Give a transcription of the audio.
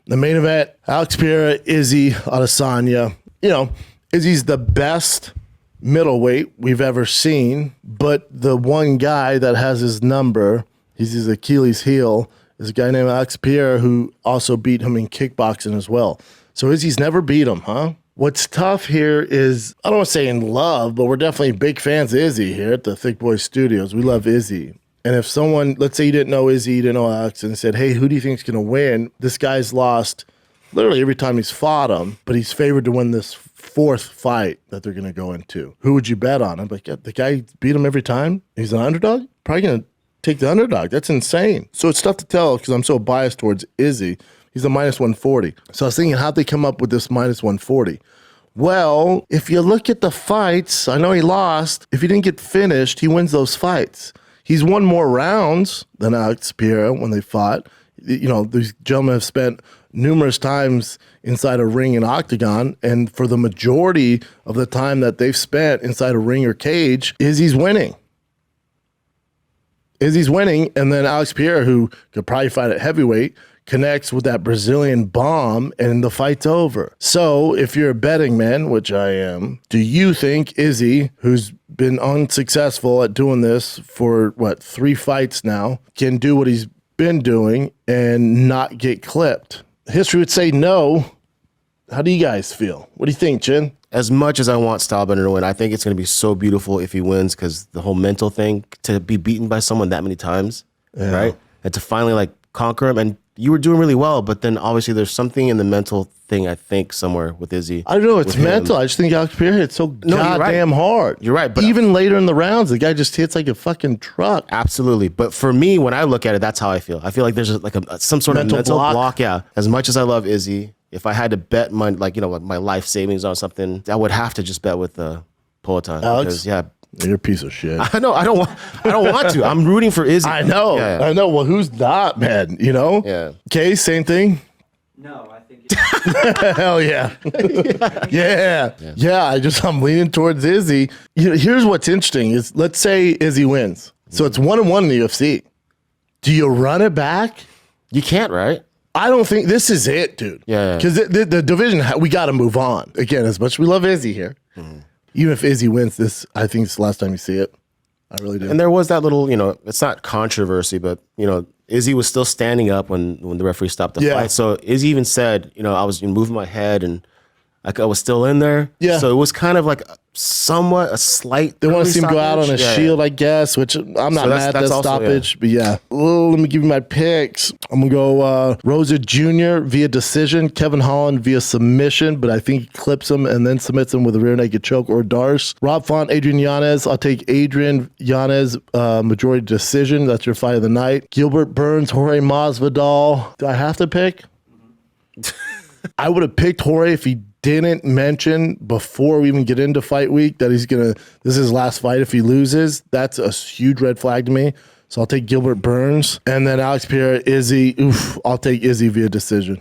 The main event, Alex Pereira, Izzy Adesanya. You know, Izzy's the best middleweight we've ever seen, but the one guy that has his number, he's his Achilles heel, is a guy named Alex Pereira who also beat him in kickboxing as well. So Izzy's never beat him, huh? What's tough here is, I don't want to say in love, but we're definitely big fans of Izzy here at the Thick Boys Studios. We love Izzy. And if someone, let's say you didn't know Izzy, you didn't know Alex, and said, hey, who do you think is going to win? This guy's lost literally every time he's fought him, but he's favored to win this fourth fight that they're going to go into. Who would you bet on? I'm like, yeah, the guy beat him every time? He's an underdog? Probably going to take the underdog. That's insane. So it's tough to tell because I'm so biased towards Izzy. He's a minus 140. So I was thinking, how'd they come up with this minus 140? Well, if you look at the fights, I know he lost. If he didn't get finished, he wins those fights. He's won more rounds than Alex Pereira when they fought. You know, these gentlemen have spent numerous times inside a ring and octagon, and for the majority of the time that they've spent inside a ring or cage, Izzy's winning. Izzy's winning, and then Alex Pereira, who could probably fight at heavyweight, connects with that Brazilian bomb, and the fight's over. So if you're a betting man, which I am, do you think Izzy, who's been unsuccessful at doing this for, 3 fights now, can do what he's been doing and not get clipped? History would say no. How do you guys feel? What do you think, Chin? As much as I want Stylebender to win, I think it's going to be so beautiful if he wins because the whole mental thing, to be beaten by someone that many times, right? And to finally conquer him. And you were doing really well, but then obviously there's something in the mental thing, I think, somewhere with Izzy. I don't know. It's mental. I just think Alex Pereira hits so goddamn hard. You're right. But even later in the rounds, the guy just hits like a fucking truck. Absolutely. But for me, when I look at it, that's how I feel. I feel like there's some sort of mental block. Yeah. As much as I love Izzy, if I had to bet my my life savings on something, I would have to just bet with Poatan. Alex? Because, you're a piece of shit. I know. I don't want to. I'm rooting for Izzy. I know. Yeah. I know. Well, who's not, man? You know? Yeah. Okay, same thing? No, I think it's... Hell yeah. Yeah. I'm leaning towards Izzy. Here's what's interesting is, let's say Izzy wins. So it's 1-1 in the UFC. Do you run it back? You can't, right? I don't think this is it, dude. Yeah. Because the division, we got to move on. Again, as much as we love Izzy here, even if Izzy wins this, I think it's the last time you see it. I really do. And there was that little, it's not controversy, but, Izzy was still standing up when the referee stopped the fight. So Izzy even said, I was moving my head and I was still in there. Yeah. So it was kind of like somewhat a slight. They want to see him go out on a shield, I guess, which I'm not mad at that stoppage. But let me give you my picks. I'm going to go Rosa Jr. via decision, Kevin Holland via submission, but I think he clips him and then submits him with a rear naked choke or Darce. Rob Font, Adrian Yanez. I'll take Adrian Yanez, majority decision. That's your fight of the night. Gilbert Burns, Jorge Masvidal. Do I have to pick? I would have picked Jorge if he didn't mention before we even get into fight week that this is his last fight. If he loses, that's a huge red flag to me. So I'll take Gilbert Burns. And then Alex Pereira, Izzy. I'll take Izzy via decision.